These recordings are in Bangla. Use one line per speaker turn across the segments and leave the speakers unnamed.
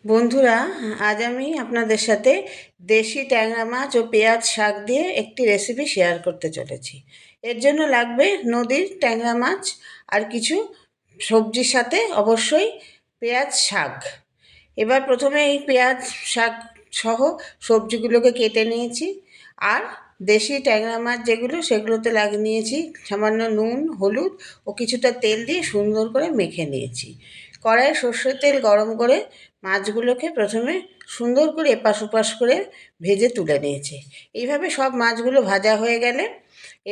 বন্ধুরা, আজ আমি আপনাদের সাথে দেশি ট্যাংরা মাছ ও পেঁয়াজ শাক দিয়ে একটি রেসিপি শেয়ার করতে চলেছি। এর জন্য লাগবে নদীর ট্যাংরা মাছ আর কিছু সবজির সাথে অবশ্যই পেঁয়াজ শাক। এবার প্রথমে এই পেঁয়াজ শাক সহ সবজিগুলোকে কেটে নিয়েছি, আর দেশি ট্যাংরা মাছ যেগুলো সেগুলোতে নিয়েছি সামান্য নুন, হলুদ ও কিছুটা তেল দিয়ে সুন্দর করে মেখে নিয়েছি। কড়াইয়ে সর্ষের তেল গরম করে মাছগুলোকে প্রথমে সুন্দর করে এপাশ ওপাশ করে ভেজে তুলে নিয়েছি। এইভাবে সব মাছগুলো ভাজা হয়ে গেলে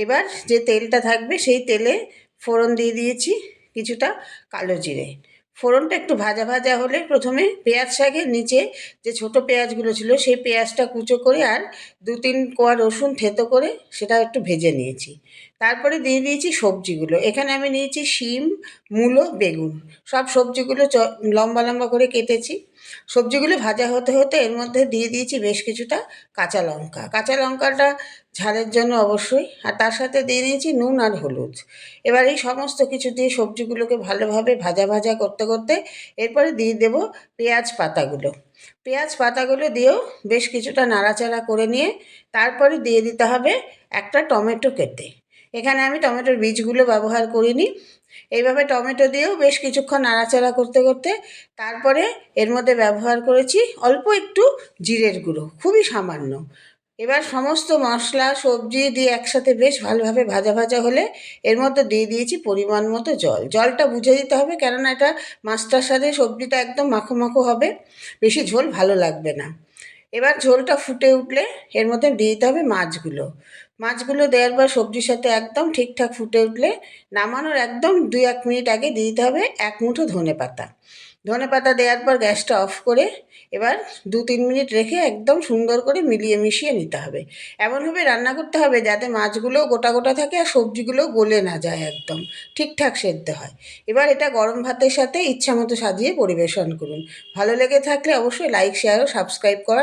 এবার যে তেলটা থাকবে সেই তেলে ফোড়ন দিয়ে দিয়েছি কিছুটা কালো জিরে। ফোড়নটা একটু ভাজা ভাজা হলে প্রথমে পেঁয়াজ শাকের নিচে যে ছোট পেঁয়াজগুলো ছিল সেই পেঁয়াজটা কুচো করে আর 2-3 কোয়া রসুন থেতো করে সেটা একটু ভেজে নিয়েছি। তারপরে দিয়ে দিয়েছি সবজিগুলো। এখানে আমি নিয়েছি শিম, মূলো, বেগুন। সব সবজিগুলো লম্বা লম্বা করে কেটেছি। সবজিগুলো ভাজা হতে হতে এর মধ্যে দিয়ে দিয়েছি বেশ কিছুটা কাঁচা লঙ্কা। কাঁচা লঙ্কাটা ঝালের জন্য অবশ্যই, আর তার সাথে দিয়ে দিয়েছি নুন আর হলুদ। এবার এই সমস্ত কিছু দিয়ে সবজিগুলোকে ভালোভাবে ভাজা ভাজা করতে করতে এরপরে দিয়ে দেব পেঁয়াজ পাতাগুলো। পেঁয়াজ পাতাগুলো দিয়েও বেশ কিছুটা নাড়াচাড়া করে নিয়ে তারপরে দিয়ে দিতে হবে একটা টমেটো কেটে। এখানে আমি টমেটোর বীজগুলো ব্যবহার করিনি। এইভাবে টমেটো দিয়েও বেশ কিছুক্ষণ নাড়াচাড়া করতে করতে তারপরে এর মধ্যে ব্যবহার করেছি অল্প একটু জিরের গুঁড়ো, খুবই সামান্য। এবার সমস্ত মশলা সবজি দিয়ে একসাথে বেশ ভালোভাবে ভাজা ভাজা হলে এর মধ্যে দিয়ে দিয়েছি পরিমাণ মতো জল। জলটা বুঝে দিতে হবে, কেননা এটা মাছটার সাথে সবজিটা একদম মাখো মাখো হবে, বেশি ঝোল ভালো লাগবে না। এবার ঝোলটা ফুটে উঠলে এর মধ্যে দিয়ে দিতে হবে মাছগুলো। মাছগুলো দেওয়ার পর সবজির সাথে একদম ঠিকঠাক ফুটে উঠলে নামানোর একদম 2-1 মিনিট আগে দিয়ে দিতে হবে 1 মুঠো ধনেপাতা। ধনেপাতা দেওয়ার পর গ্যাসটা অফ করে এবার 2-3 মিনিট রেখে একদম সুন্দর করে মিলিয়ে মিশিয়ে নিতে হবে। এমনভাবে রান্না করতে হবে যাতে মাছগুলোও গোটা গোটা থাকে আর সবজিগুলোও গলে না যায়, একদম ঠিকঠাক সেদ্ধ হয়। এবার এটা গরম ভাতের সাথে ইচ্ছা মতো সাজিয়ে পরিবেশন করুন। ভালো লেগে থাকলে অবশ্যই লাইক, শেয়ার ও সাবস্ক্রাইব করা